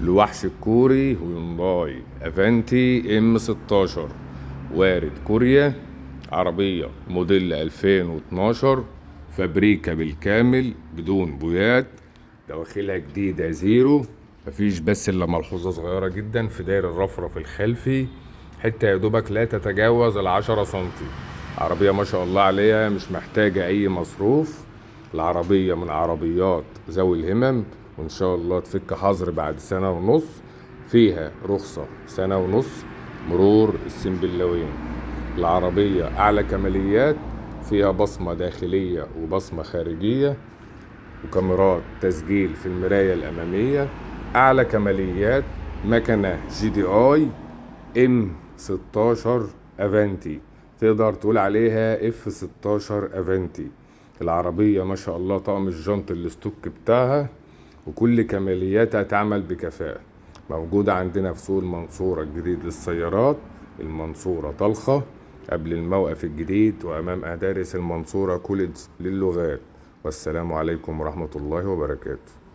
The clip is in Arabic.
الوحش الكوري هيونداي افنتي ام 16 وارد كوريا. عربية موديل 2012، فابريكا بالكامل بدون بويات، دواخلها جديدة زيرو. مفيش بس الا ملحوظة صغيرة جدا في داير الرفرف الخلفي، حتة يا دوبك لا تتجاوز 10 سنتي. عربية ما شاء الله عليها، مش محتاجة اي مصروف. العربية من عربيات ذوي الهمم، وان شاء الله تفك حظر بعد سنة ونص. فيها رخصة سنة ونص، مرور السنبلاوين. العربية اعلى كماليات، فيها بصمة داخلية وبصمة خارجية، وكاميرات تسجيل في المراية الامامية. اعلى كماليات، مكنة جي دي اي ام 16 افنتي، تقدر تقول عليها اف 16 افنتي. العربية ما شاء الله طقم الجنط الاستوك بتاعها وكل كمالياتها تعمل بكفاءة. موجودة عندنا في سوق المنصورة الجديد للسيارات، المنصورة طلخة قبل الموقف الجديد، وأمام مدارس المنصورة كوليدج للغات. والسلام عليكم ورحمة الله وبركاته.